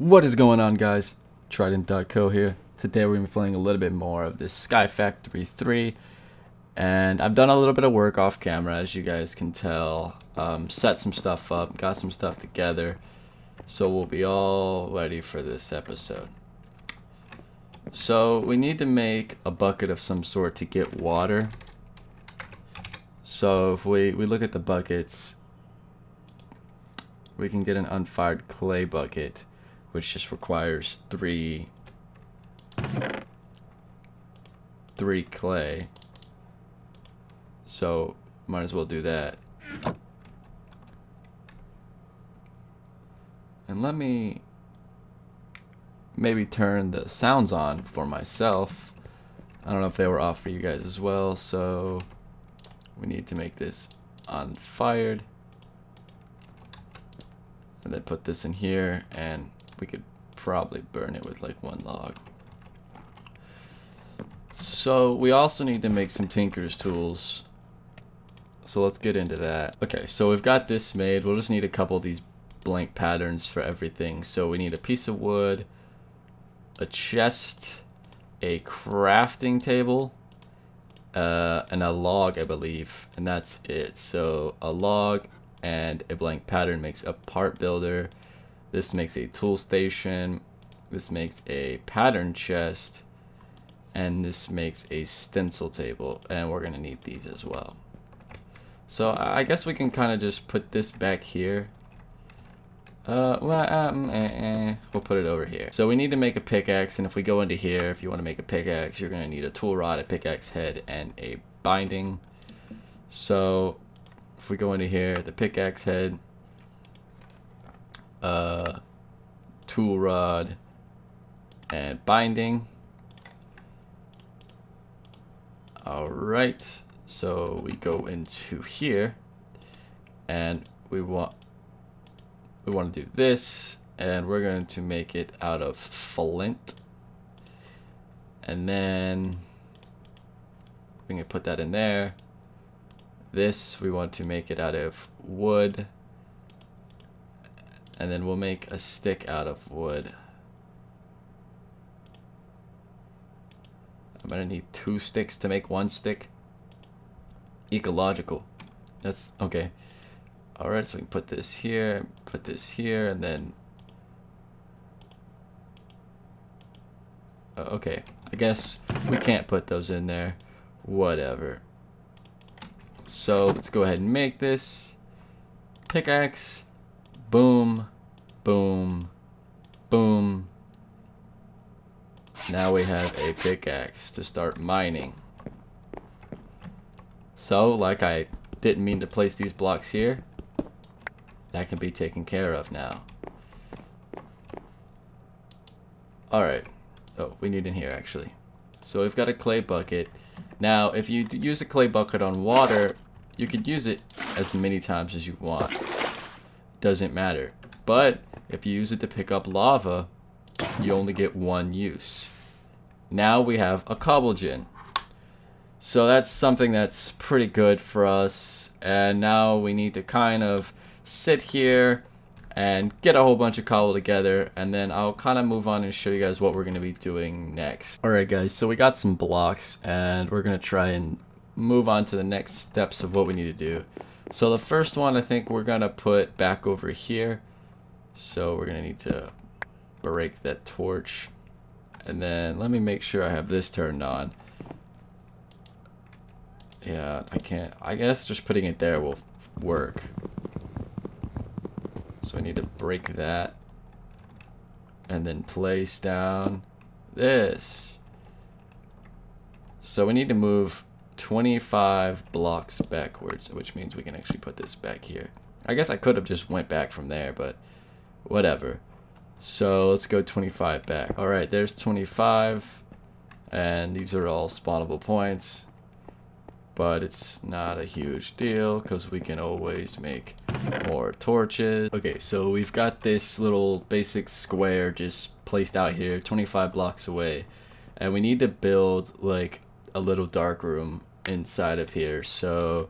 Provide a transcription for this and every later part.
What is going on, guys? Trident.co here. Today we're going to be playing a little bit more of this SkyFactory 3. And I've done a little bit of work off camera, as you guys can tell. Set some stuff up, got some stuff together. So we'll be all ready for this episode. So we need to make a bucket of some sort to get water. So if we look at the buckets, we can get an unfired clay bucket, which just requires three clay. So might as well do that. And let me maybe turn the sounds on for myself. I don't know if they were off for you guys as well, so we need to make this unfired. And then put this in here, and we could probably burn it with like one log. So we also need to make some tinker's tools. So let's get into that. Okay, so we've got this made. We'll just need a couple of these blank patterns for everything. So we need a piece of wood, a chest, a crafting table, and a log, I believe. And that's it. So a log and a blank pattern makes a part builder. This makes a tool station. This makes a pattern chest. And this makes a stencil table. And we're going to need these as well. So I guess we can kind of just put this back here. We'll put it over here. So we need to make a pickaxe. And if we go into here, if you want to make a pickaxe, you're going to need a tool rod, a pickaxe head, and a binding. So if we go into here, the pickaxe head, tool rod, and binding. Alright, so we go into here, and we want to do this, and we're going to make it out of flint. And then we can put that in there. This, we want to make it out of wood. And then we'll make a stick out of wood. I'm gonna need 2 sticks to make 1 stick. Ecological. That's okay. Alright, so we can put this here, and then... okay, I guess we can't put those in there. Whatever. So let's go ahead and make this pickaxe. Boom, boom, boom. Now we have a pickaxe to start mining. So, like I didn't mean to place these blocks here, that can be taken care of now. Alright. Oh, we need in here actually. So we've got a clay bucket. Now, if you use a clay bucket on water, you could use it as many times as you want. Doesn't matter. But if you use it to pick up lava, you only get 1 use. Now we have a cobble gen. So that's something that's pretty good for us. And now we need to kind of sit here and get a whole bunch of cobble together, and then I'll kind of move on and show you guys what we're going to be doing next. Alright guys, so we got some blocks, and we're going to try and move on to the next steps of what we need to do. So the first one I think we're going to put back over here. So we're going to need to break that torch. And then let me make sure I have this turned on. Yeah, I can't. I guess just putting it there will work. So I need to break that. And then place down this. So we need to move 25 blocks backwards, which means we can actually put this back here. I guess I could have just went back from there, but whatever. So let's go 25 back. Alright, there's 25. And these are all spawnable points. But it's not a huge deal because we can always make more torches. Okay, so we've got this little basic square just placed out here 25 blocks away. And we need to build like a little dark room inside of here. So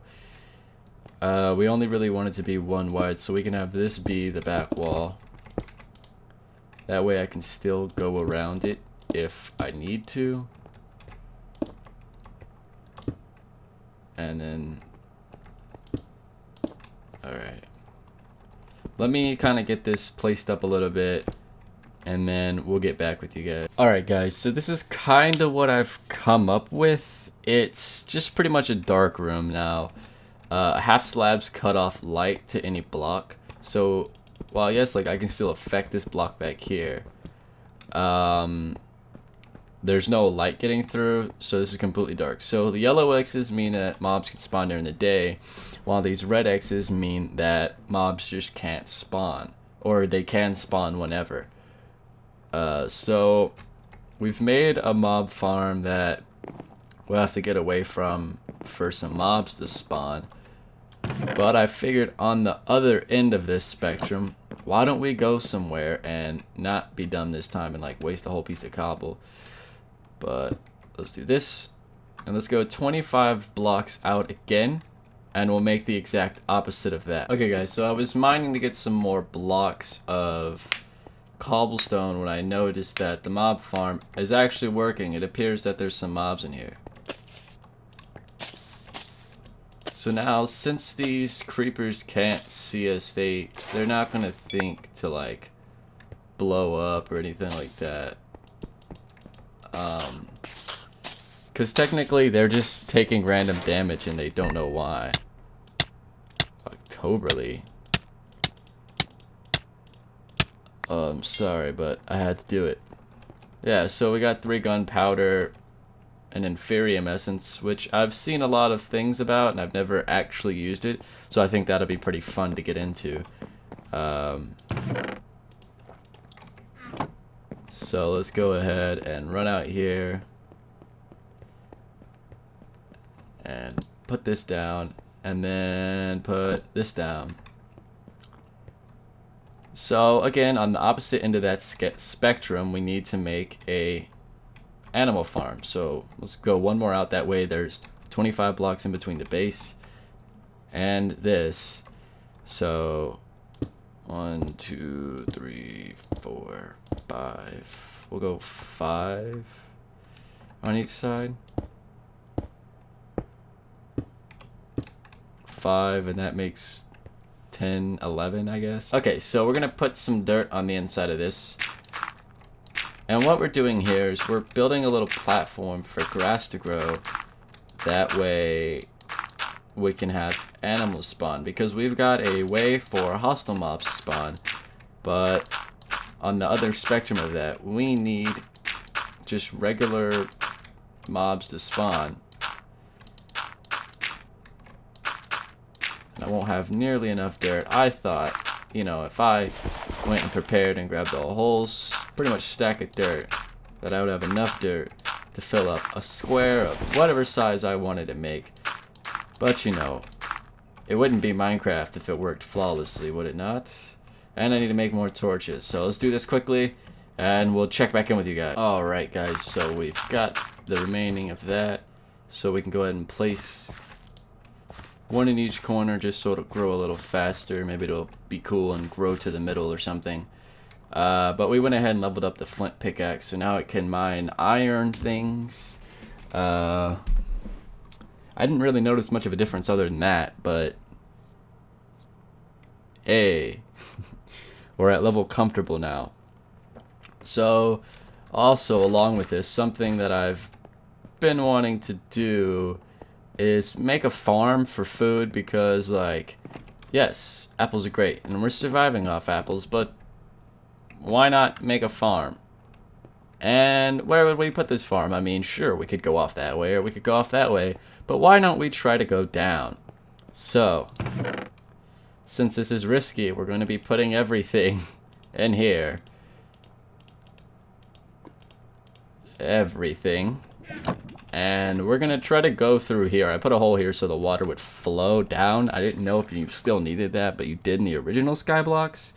we only really want it to be 1 wide, so we can have this be the back wall. That way I can still go around it if I need to. And then, alright. Let me kind of get this placed up a little bit, and then we'll get back with you guys. Alright guys, so this is kind of what I've come up with. It's just pretty much a dark room now. Half slabs cut off light to any block. So, while yes, like I can still affect this block back here. There's no light getting through, so this is completely dark. So the yellow X's mean that mobs can spawn during the day, while these red X's mean that mobs just can't spawn, or they can spawn whenever. So we've made a mob farm that we'll have to get away from for some mobs to spawn. But I figured on the other end of this spectrum, why don't we go somewhere and not be dumb this time and like waste a whole piece of cobble. But let's do this, and let's go 25 blocks out again, and we'll make the exact opposite of that. Okay guys, so I was mining to get some more blocks of cobblestone when I noticed that the mob farm is actually working. It appears that there's some mobs in here. So now, since these creepers can't see us, they're not gonna think to like blow up or anything like that. Because technically they're just taking random damage and they don't know why. Octoberly. I'm sorry, but I had to do it. Yeah, so we got 3 gunpowder, an inferium essence, which I've seen a lot of things about and I've never actually used it, so I think that'll be pretty fun to get into. So let's go ahead and run out here and put this down, and then put this down. So again, on the opposite end of that spectrum, we need to make a animal farm. So let's go one more out. That way there's 25 blocks in between the base and this. So 1, 2, 3, 4, 5. We'll go 5 on each side. 5, and that makes 10, 11, I guess. Okay, so we're gonna put some dirt on the inside of this. And what we're doing here is we're building a little platform for grass to grow. That way we can have animals spawn, because we've got a way for hostile mobs to spawn, but on the other spectrum of that, we need just regular mobs to spawn. And I won't have nearly enough dirt. I thought, you know, if I went and prepared and grabbed a whole pretty much stack of dirt, that I would have enough dirt to fill up a square of whatever size I wanted to make. But you know, it wouldn't be Minecraft if it worked flawlessly, would it not? And I need to make more torches, so let's do this quickly and we'll check back in with you guys. Alright guys, so we've got the remaining of that, so we can go ahead and place one in each corner just so it'll grow a little faster. Maybe it'll be cool and grow to the middle or something. But we went ahead and leveled up the flint pickaxe, so now it can mine iron things. I didn't really notice much of a difference other than that, but hey, we're at level comfortable now. So also along with this, something that I've been wanting to do is make a farm for food, because like, yes, apples are great and we're surviving off apples, but why not make a farm? And where would we put this farm? I mean, sure, we could go off that way or we could go off that way, but why don't we try to go down? So since this is risky, we're going to be putting everything in here. Everything. And we're going to try to go through here. I put a hole here so the water would flow down. I didn't know if you still needed that, but you did in the original Skyblocks.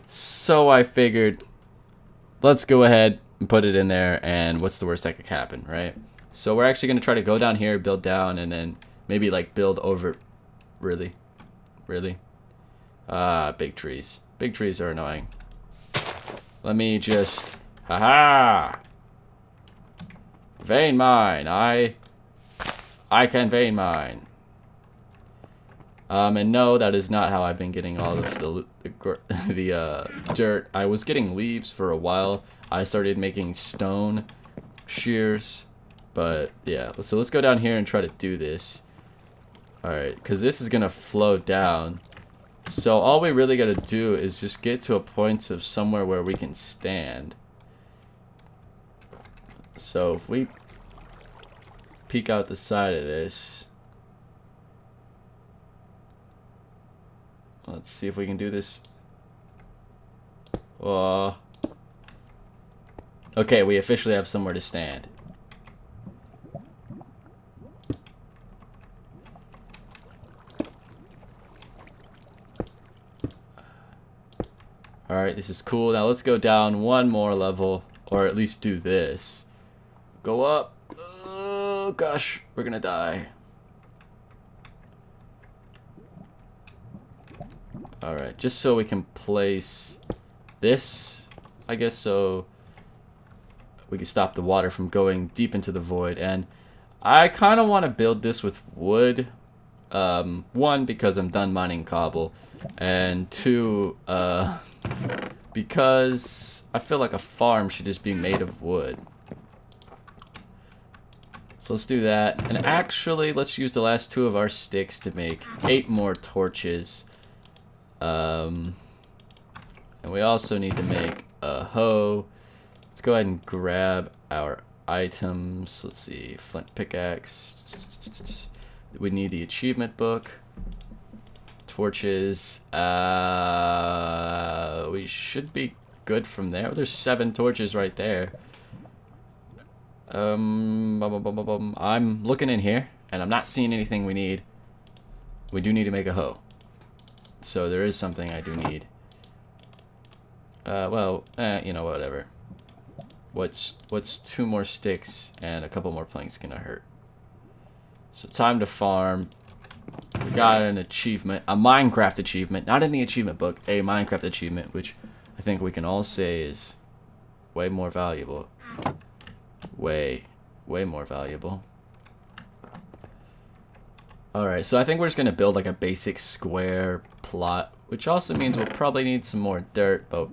So I figured, let's go ahead and put it in there, and what's the worst that could happen, right? So we're actually going to try to go down here, build down, and then maybe like build over. Really? Really? Big trees. Big trees are annoying. Let me just... Haha! Vein mine. I can vein mine. And no, that is not how I've been getting all of the dirt. I was getting leaves for a while. I started making stone shears. But, yeah. So let's go down here and try to do this. Alright, because this is going to flow down. So all we really got to do is just get to a point of somewhere where we can stand. So if we peek out the side of this... Let's see if we can do this. Okay, we officially have somewhere to stand. Alright, this is cool. Now let's go down one more level, or at least do this. Go up. Oh gosh, we're gonna die. Alright, just so we can place this, I guess, so we can stop the water from going deep into the void. And I kind of want to build this with wood. One, because I'm done mining cobble. And two, because I feel like a farm should just be made of wood. So let's do that. And actually, let's use the last 2 of our sticks to make 8 more torches. And we also need to make a hoe. Let's go ahead and grab our items. Let's see, flint pickaxe. We need the achievement book. Torches. We should be good from there. There's 7 torches right there. I'm looking in here, and I'm not seeing anything we need. We do need to make a hoe. So there is something I do need. You know, whatever. What's 2 more sticks and a couple more planks gonna hurt? So time to farm. We got an achievement, a Minecraft achievement, not in the achievement book, a Minecraft achievement, which I think we can all say is way more valuable. Way more valuable. Alright, so I think we're just gonna build like a basic square plot, which also means we'll probably need some more dirt, but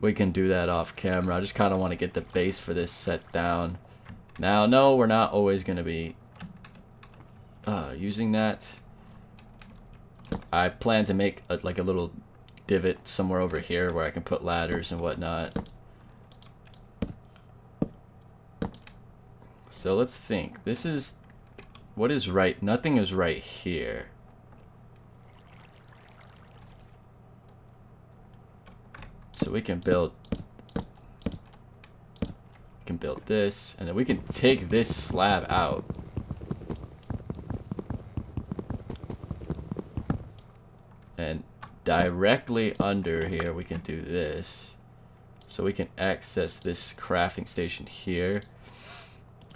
we can do that off camera. I just kind of want to get the base for this set down. Now, no, we're not always gonna be using that. I plan to make like a little divot somewhere over here where I can put ladders and whatnot. So let's think. This is... What is right? Nothing is right here. So we can build... this, and then we can take this slab out. And directly under here we can do this. So we can access this crafting station here.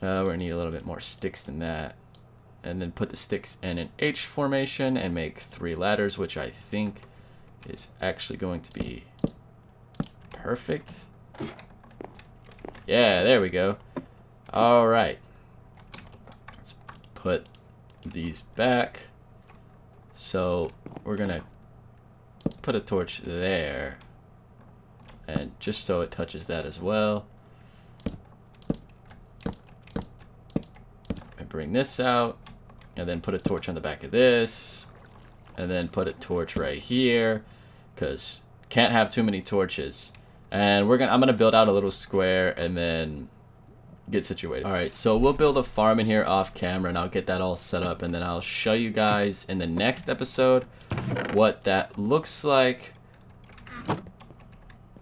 We're gonna need a little bit more sticks than that. And then put the sticks in an H formation and make 3 ladders, which I think is actually going to be perfect. Yeah, there we go. Alright. Let's put these back. So we're gonna put a torch there. And just so it touches that as well. And bring this out. And then put a torch on the back of this. And then put a torch right here. Because can't have too many torches. And I'm gonna build out a little square and then get situated. Alright, so we'll build a farm in here off camera and I'll get that all set up, and then I'll show you guys in the next episode what that looks like.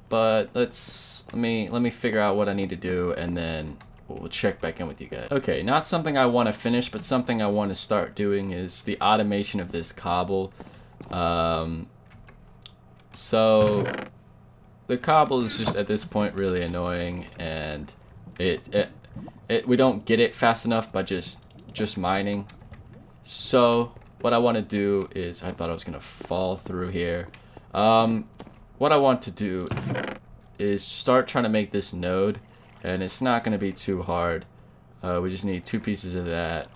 But let me figure out what I need to do, and then we'll check back in with you guys. Okay, not something I want to finish, but something I want to start doing is the automation of this cobble. So the cobble is just at this point really annoying, and we don't get it fast enough by just mining. So what I want to do is, I thought I was gonna fall through here. What I want to do is start trying to make this node, and it's not going to be too hard. We just need 2 pieces of that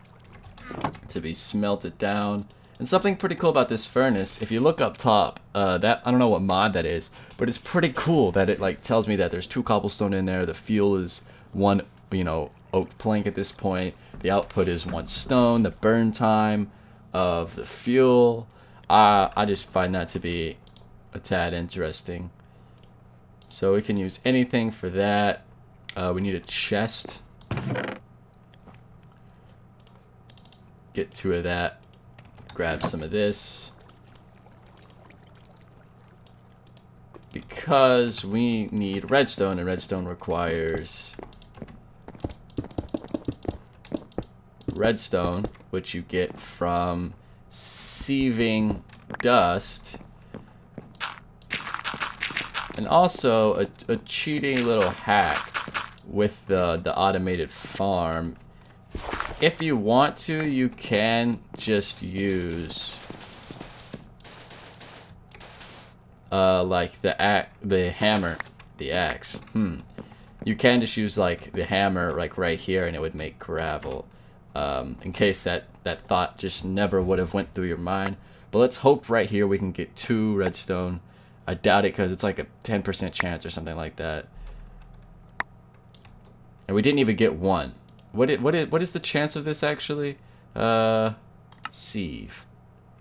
to be smelted down. And something pretty cool about this furnace, if you look up top, that I don't know what mod that is, but it's pretty cool that it like tells me that there's 2 cobblestone in there. The fuel is 1, you know, oak plank at this point. The output is 1 stone. The burn time of the fuel, I just find that to be a tad interesting. So we can use anything for that. We need a chest. Get 2 of that. Grab some of this. Because we need redstone, and redstone requires redstone, which you get from sieving dust. And also a cheating little hack with the automated farm. If you want to, you can just use like the hammer, the axe. You can just use like the hammer like right here, and it would make gravel. In case that thought just never would have went through your mind. But let's hope right here we can get 2 redstone. I doubt it, because it's like a 10% chance or something like that. And we didn't even get 1. What is the chance of this actually? Sieve.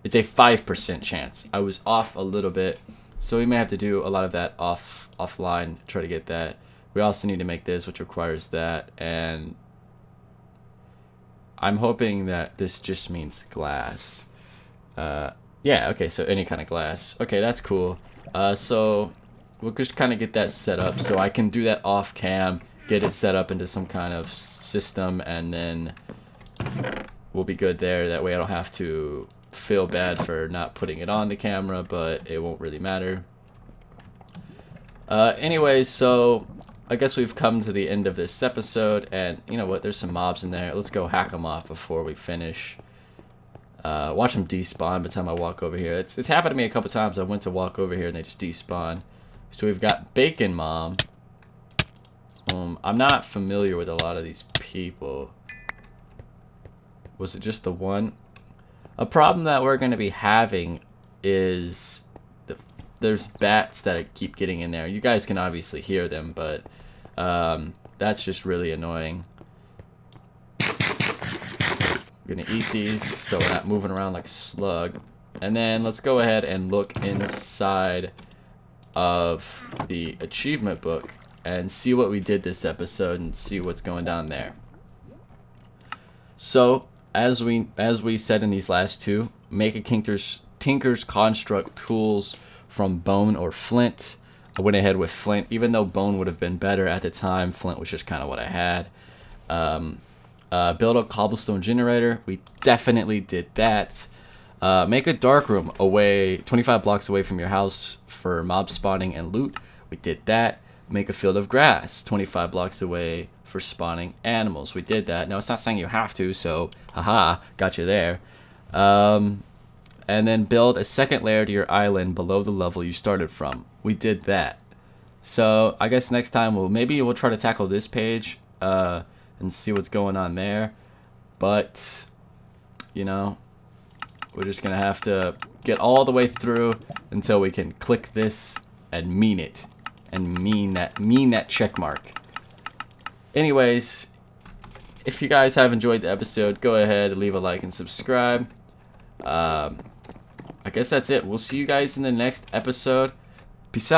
It's a 5% chance. I was off a little bit, so we may have to do a lot of that offline. Try to get that. We also need to make this, which requires that, and I'm hoping that this just means glass. Yeah. Okay. So any kind of glass. Okay, that's cool. So we'll just kind of get that set up so I can do that off cam. Get it set up into some kind of system, and then we'll be good there. That way I don't have to feel bad for not putting it on the camera, but it won't really matter. Anyways, so I guess we've come to the end of this episode, and you know what? There's some mobs in there. Let's go hack them off before we finish. Watch them despawn by the time I walk over here. It's happened to me a couple times. I went to walk over here and they just despawn. So we've got Bacon Mom. I'm not familiar with a lot of these people. Was it just the one? A problem that we're going to be having is there's bats that keep getting in there. You guys can obviously hear them, but that's just really annoying. We're going to eat these so we're not moving around like a slug. And then let's go ahead and look inside of the achievement book and see what we did this episode and see what's going down there. So, as we said in these last 2, make a Tinker's Construct tools from bone or flint. I went ahead with flint, even though bone would have been better at the time. Flint was just kind of what I had. Build a cobblestone generator. We definitely did that. Make a dark room away 25 blocks away from your house for mob spawning and loot. We did that. Make a field of grass 25 blocks away for spawning animals. We did that. Now, it's not saying you have to, so haha, got you there. And then build a second layer to your island below the level you started from. We did that. So I guess next time we'll try to tackle this page and see what's going on there. But you know, we're just gonna have to get all the way through until we can click this and mean it. And mean that check mark. Anyways, if you guys have enjoyed the episode, go ahead and leave a like and subscribe. I guess that's it. We'll see you guys in the next episode. Peace out.